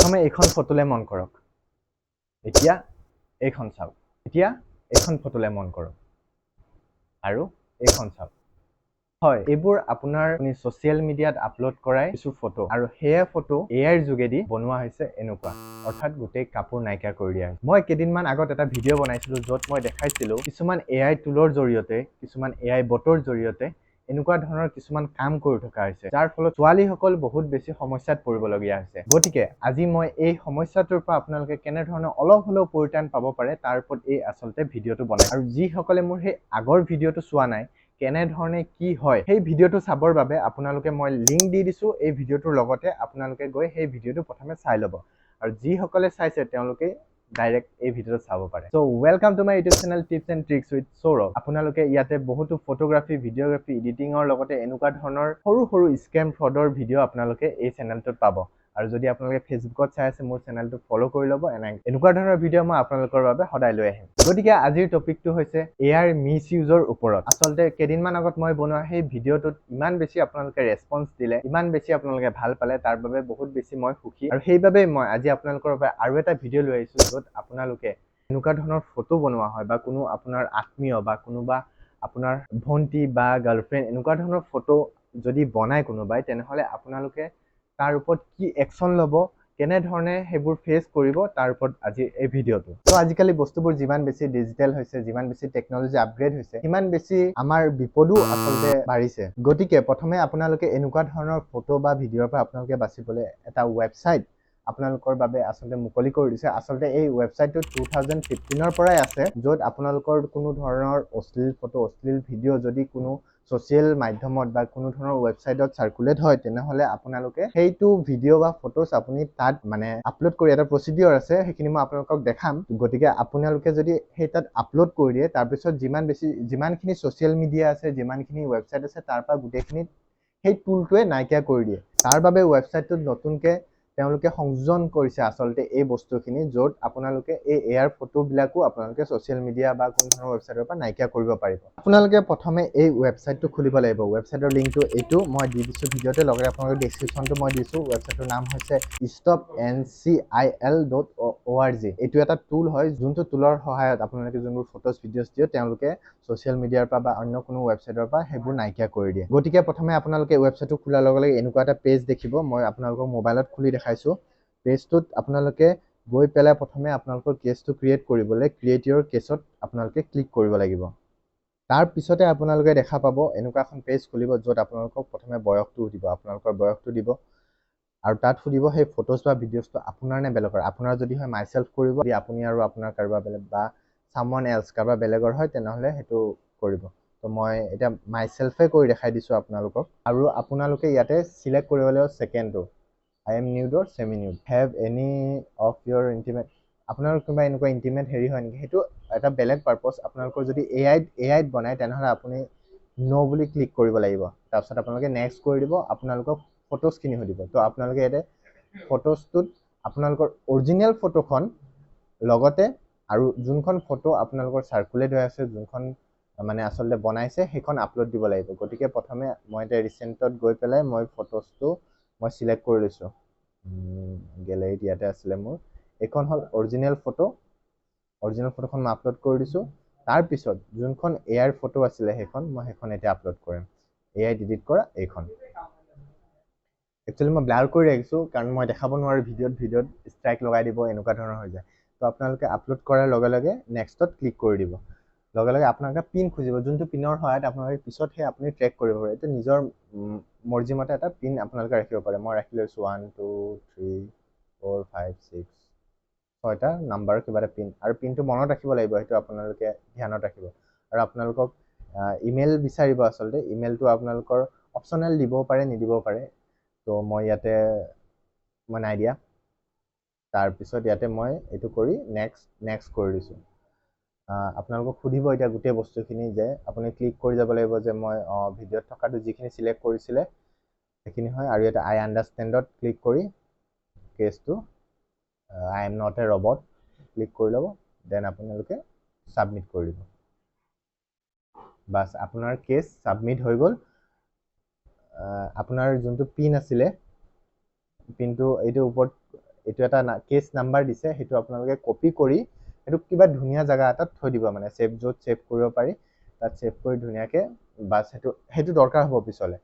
প্ৰথমে এইখন ফটোলে মন কৰক এতিয়া এইখন চাওক এতিয়া এইখন ফটোলে মন কৰক আৰু এইখন চাওক হয় এইবোৰ আপোনাৰ সোশ্যাল মিডিয়াত আপলোড কৰাই কিছু ফটো আৰু হেয়া ফটো এআইৰ যোগেদি বনোৱা হৈছে এনেকুৱা অৰ্থাৎ গোটেই কাপোৰ নাইকিয়া কৰি দিয়া হৈছে মই কেইদিনমান আগত এটা ভিডিঅ' বনাইছিলো য'ত মই দেখাইছিলো কিছুমান এআই টুলৰ জৰিয়তে কিছুমান এআই বটৰ জৰিয়তে এনেকুৱা ধৰণৰ কিছুমান কাম কৰি থকা হৈছে যাৰ ফলত ছোৱালীসকল বহুত বেছি সমস্যাত পৰিবলগীয়া হৈছে গতিকে আজি মই এই সমস্যাটোৰ পৰা আপোনালোকে কেনে ধৰণে অলপ হ'লেও পৰিত্ৰাণ পাব পাৰে তাৰ ওপৰত এই আচলতে ভিডিঅ'টো বনাই আৰু যিসকলে মোৰ সেই আগৰ ভিডিঅ'টো চোৱা নাই কেনে ধৰণে কি হয় সেই ভিডিঅ'টো চাবৰ বাবে আপোনালোকে মই লিংক দি দিছো এই ভিডিঅ'টোৰ লগতে আপোনালোকে গৈ সেই ভিডিঅ'টো প্ৰথমে চাই ল'ব আৰু যিসকলে চাইছে তেওঁলোকে ডাইৰেক্ট এই ভিডিঅ'টো চাব পাৰে so welcome to my YouTube channel tips and tricks with Sourav আপোনালোকে ইয়াতে বহুতো ফটোগ্ৰাফী ভিডিঅ'গ্ৰাফী এডিটিঙৰ লগতে এনেকুৱা ধৰণৰ সৰু সৰু স্কেম ফ্ৰডৰ ভিডিঅ' আপোনালোকে এই চেনেলটোত পাব আৰু যদি আপোনালোকে ফেচবুকত চাই আছে মোৰ চেনেলটো ফলো কৰি ল'ব এনেকুৱা ধৰণৰ ভিডিঅ' মই আপোনালোকৰ বাবে সদায় লৈ আহিম গতিকে আজিৰ টপিকটো হৈছে এআইৰ মিছ ইউজৰ ওপৰত আচলতে কেইদিনমান আগত মই বনোৱা সেই ভিডিঅ'টোত ইমান বেছি আপোনালোকে ৰেছপন্স দিলে ইমান বেছি আপোনালোকে ভাল পালে তাৰ বাবে বহুত বেছি মই সুখী আৰু সেইবাবে মই আজি আপোনালোকৰ বাবে আৰু এটা ভিডিঅ' লৈ আহিছোঁ য'ত আপোনালোকে এনেকুৱা ধৰণৰ ফটো বনোৱা হয় বা কোনো আপোনাৰ আত্মীয় বা কোনোবা আপোনাৰ ভণ্টি বা গাৰ্লফ্ৰেণ্ড এনেকুৱা ধৰণৰ ফটো যদি বনায় কোনোবাই তেনেহ'লে আপোনালোকে তাৰ ওপৰত কি একশ্যন ল'ব কেনেধৰণে সেইবোৰ ফেচ কৰিব তাৰ ওপৰত আজি এই ভিডিঅ'টো তো আজিকালি বস্তুবোৰ যিমান বেছি ডিজিটেল হৈছে যিমান বেছি টেকনলজি আপগ্ৰেড হৈছে সিমান বেছি আমাৰ বিপদো আচলতে বাঢ়িছে গতিকে প্ৰথমে আপোনালোকে এনেকুৱা ধৰণৰ ফটো বা ভিডিঅ'ৰ পৰা আপোনালোকে বাচিবলৈ এটা ৱেবছাইট আপোনালোকৰ বাবে আচলতে মুকলি কৰি দিছে আচলতে এই ৱেবছাইটটো 2015ৰ পৰাই আছে য'ত আপোনালোকৰ কোনো ধৰণৰ অশ্লীল ফটো অশ্লীল ভিডিঅ' যদি কোনো সোশ্যাল মাধ্যমত বা কোনো ধৰণৰ ৱেবছাইটত সাৰ্কুলেট হয় তেনেহ'লে আপোনালোকে সেইটো ভিডিঅ' বা ফটোজ আপুনি তাত মানে আপলোড কৰি এটা প্ৰচিডিঅৰ আছে সেইখিনি মই আপোনালোকক দেখাম গতিকে আপোনালোকে যদি সেই তাত আপলোড কৰি দিয়ে তাৰপিছত যিমানখিনি সোশ্যাল মিডিয়া আছে যিমানখিনি ৱেবছাইট আছে তাৰ পৰা গোটেইখিনি সেই টুলটোৱে নাইকিয়া কৰি দিয়ে তাৰ বাবে ৱেবছাইটটোত নতুনকে তেওঁলোকে সংযোজন কৰিছে আচলতে এই বস্তুখিনি য'ত আপোনালোকে এই এআইৰ ফটোবিলাকো আপোনালোকে সোশ্যাল মিডিয়া বা কোনো ধৰণৰ ৱেবছাইটৰ পৰা নাইকিয়া কৰিব পাৰিব আপোনালোকে প্ৰথমে এই ৱেবছাইটটো খুলিব লাগিব ৱেবছাইটৰ লিংকটো এইটো মই দি দিছোঁ ভিডিঅ'তে লগতে আপোনালোকৰ ডেছক্ৰিপশ্যনটো মই দিছোঁ ৱেবছাইটৰ নাম হৈছে stopncil.org এইটো এটা টুল হয় যোনটো টুলৰ সহায়ত আপোনালোকে যোনবোৰ ফটোজ ভিডিঅ'জ দিয়ে তেওঁলোকে সোশ্যাল মিডিয়াৰ পৰা বা অন্য কোনো ৱেবছাইটৰ পৰা সেইবোৰ নাইকিয়া কৰি দিয়ে গতিকে প্ৰথমে আপোনালোকে ৱেবছাইটটো খোলাৰ লগে লগে এনেকুৱা এটা পেজ দেখিব মই আপোনালোকক মোবাইলত খুলি দেখাইছোঁ পেজটোত আপোনালোকে গৈ পেলাই প্ৰথমে আপোনালোকৰ কেছটো ক্ৰিয়েট কৰিবলৈ ক্ৰিয়েট ইয়ৰ কেছত আপোনালোকে ক্লিক কৰিব লাগিব তাৰ পিছতে আপোনালোকে দেখা পাব এনেকুৱা এখন পেজ খুলিব য'ত আপোনালোকক প্ৰথমে বয়সটো দিব আপোনালোকৰ বয়সটো দিব আৰু তাত সুধিব সেই ফটোজ বা ভিডিঅ'জটো আপোনাৰ নে বেলেগৰ আপোনাৰ যদি হয় মাইছেল্ফ কৰিব যদি আপুনি আৰু আপোনাৰ কাৰোবাৰ বেলেগ বা সামওৱান এলছ কাৰোবাৰ বেলেগৰ হয় তেনেহ'লে সেইটো কৰিব তো মই এতিয়া মাইছেল্ফে কৰি দেখাই দিছোঁ আপোনালোকক আৰু আপোনালোকে ইয়াতে চিলেক্ট কৰিব লাগিব ছেকেণ্ডটো I am nude or semi nude have any of your intimate আপোনালোকৰ কিবা এনেকুৱা ইণ্টিমেট হেৰি হয় নেকি সেইটো এটা বেলেগ পাৰপজ আপোনালোকৰ যদি এআইত বনায় তেনেহ'লে আপুনি নো বুলি ক্লিক কৰিব লাগিব তাৰপিছত আপোনালোকে নেক্সট কৰি দিব আপোনালোকক ফটোজখিনি সুধিব তো আপোনালোকে ইয়াতে ফটোজটোত আপোনালোকৰ অৰিজিনেল ফটোখন লগতে আৰু যোনখন ফটো আপোনালোকৰ সাৰ্কুলেট হৈ আছে যোনখন মানে আচলতে বনাইছে সেইখন আপলোড দিব লাগিব গতিকে প্ৰথমে মই এতিয়া ৰিচেণ্টত গৈ পেলাই মই ফটোজটো মই সিলেক্ট কৰি লৈছোঁ গেলেৰীত ইয়াতে আছিলে মোৰ এইখন হ'ল অৰিজিনেল ফটোখন মই আপলোড কৰি দিছোঁ তাৰপিছত যোনখন এআইৰ ফটো আছিলে সেইখন এতিয়া আপলোড কৰিম এআই এডিট কৰা এইখন একচুৱেলি মই ব্লাৰ কৰি ৰাখিছোঁ কাৰণ মই দেখাব নোৱাৰোঁ ভিডিঅ'ত ষ্ট্ৰাইক লগাই দিব এনেকুৱা ধৰণৰ হৈ যায় তো আপোনালোকে আপলোড কৰাৰ লগে লগে নেক্সটত ক্লিক কৰি দিব লগে লগে আপোনালোকে পিন খুজিব যোনটো পিনৰ সহায়ত আপোনালোকে পিছত সেই আপুনি ট্ৰেক কৰিব পাৰে এইটো নিজৰ মৰ্জিমতে এটা পিন আপোনালোকে ৰাখিব পাৰে মই ৰাখি লৈছোঁ 1 2 3 4 5 6 ছয়টা নাম্বাৰ কিবা এটা পিন আৰু পিনটো মনত ৰাখিব লাগিব সেইটো আপোনালোকে ধ্যানত ৰাখিব আৰু আপোনালোকক ইমেইল বিচাৰিব আচলতে ইমেইলটো আপোনালোকৰ অপশ্যনেল দিবও পাৰে নিদিবও পাৰে তো মই ইয়াতে মই নাই দিয়া তাৰপিছত ইয়াতে মই এইটো কৰি নেক্সট কৰি দিছোঁ আপোনালোকক সুধিব এতিয়া গোটেই বস্তুখিনি যে আপুনি ক্লিক কৰি যাব লাগিব যে মই ভিডিঅ'ত থকাটো যিখিনি চিলেক্ট কৰিছিলে সেইখিনি হয় আৰু ইয়াতে আই আণ্ডাৰষ্টেণ্ডত ক্লিক কৰি কেছটো I am not a robot click কৰি ল'ব দেন আপোনালোকে ছাবমিট কৰি দিব বাছ আপোনাৰ কেছ ছাবমিট হৈ গ'ল আপোনাৰ যোনটো পিন আছিলে পিনটো এইটো ওপৰত এইটো এটা কেছ নাম্বাৰ দিছে, সেইটো আপোনালোকে কপি কৰি সেইটো কিবা ধুনীয়া জেগা এটাত থৈ দিব, মানে য'ত ছেভ কৰিব পাৰি তাত ছেভ কৰি ধুনীয়াকৈ, বাছ সেইটো দৰকাৰ হ'ব পিছলৈ।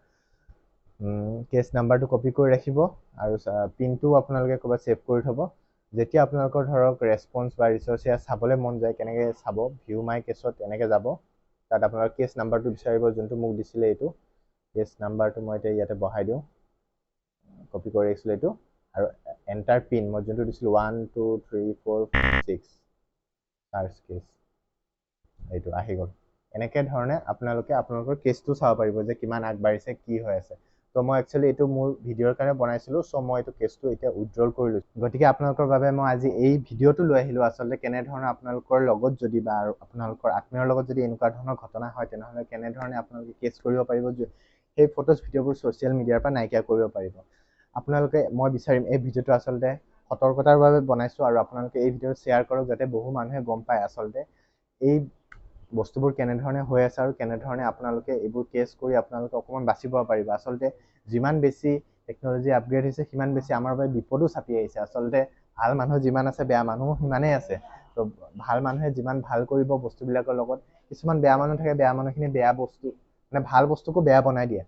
কেছ নাম্বাৰটো কপি কৰি ৰাখিব আৰু পিনটোও আপোনালোকে ক'ৰবাত ছেভ কৰি থ'ব। যেতিয়া আপোনালোকৰ ধৰক ৰেছপন্স বা ৰিচাৰ্চ চাবলৈ মন যায়, কেনেকৈ চাব, ভিউ মাই কেছত এনেকৈ যাব, তাত আপোনালোকৰ কেছ নাম্বাৰটো বিচাৰিব, যোনটো মোক দিছিলে এইটো কেছ নাম্বাৰটো মই এতিয়া ইয়াতে বহাই দিওঁ, কপি কৰি ৰাখিছিলোঁ এইটো, আৰু এণ্টাৰ পিন মই যোনটো দিছিলোঁ 1 2 3 4 6 চাৰ্চ কেছ, এইটো আহি গ'ল। এনেকৈ ধৰণে আপোনালোকে আপোনালোকৰ কেছটো চাব পাৰিব যে কিমান আগবাঢ়িছে, কি হৈ আছে। তো মই একচুৱেলি এইটো মোৰ ভিডিঅ'ৰ কাৰণে বনাইছিলোঁ, চ' মই এইটো কেছটো এতিয়া উইথড্ৰল কৰি লৈছোঁ। গতিকে আপোনালোকৰ বাবে মই আজি এই ভিডিঅ'টো লৈ আহিলোঁ, আচলতে কেনেধৰণে আপোনালোকৰ লগত যদি বা আপোনালোকৰ আত্মীয়ৰ লগত যদি এনেকুৱা ধৰণৰ ঘটনা হয়, তেনেহ'লে কেনেধৰণে আপোনালোকে কেছ কৰিব পাৰিব, সেই ফটোজ ভিডিঅ'বোৰ ছ'চিয়েল মিডিয়াৰ পৰা নাইকিয়া কৰিব পাৰিব। আপোনালোকে, মই বিচাৰিম এই ভিডিঅ'টো আচলতে সতৰ্কতাৰ বাবে বনাইছোঁ, আৰু আপোনালোকে এই ভিডিঅ'টো শ্বেয়াৰ কৰক, যাতে বহু মানুহে গম পায় আচলতে এই বস্তুবোৰ কেনেধৰণে হৈ আছে আৰু কেনেধৰণে আপোনালোকে এইবোৰ কেছ কৰি আপোনালোকে অকণমান বাচিব পাৰিব। আচলতে যিমান বেছি টেকন'লজি আপগ্ৰেড হৈছে, সিমান বেছি আমাৰ বাবে বিপদো চাপি আহিছে। আচলতে ভাল মানুহ যিমান আছে, বেয়া মানুহো সিমানেই আছে। তো ভাল মানুহে যিমান ভাল কৰিব বস্তুবিলাকৰ লগত, কিছুমান বেয়া মানুহ থাকে, বেয়া মানুহখিনি বেয়া বস্তু, মানে ভাল বস্তুকো বেয়া বনাই দিয়ে।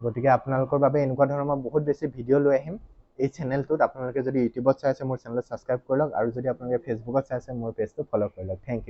গতিকে আপোনালোকৰ বাবে এনেকুৱা ধৰণৰ মই বহুত বেছি ভিডিঅ' লৈ আহিম এই চেনেলটোত। আপোনালোকে যদি ইউটিউবত চাই আছে, মোৰ চেনেলটো ছাবস্ক্ৰাইব কৰি লওক, আৰু যদি আপোনালোকে ফেচবুকত চাই আছে, মোৰ পেজটো ফ'ল' কৰি লওক। Thank U.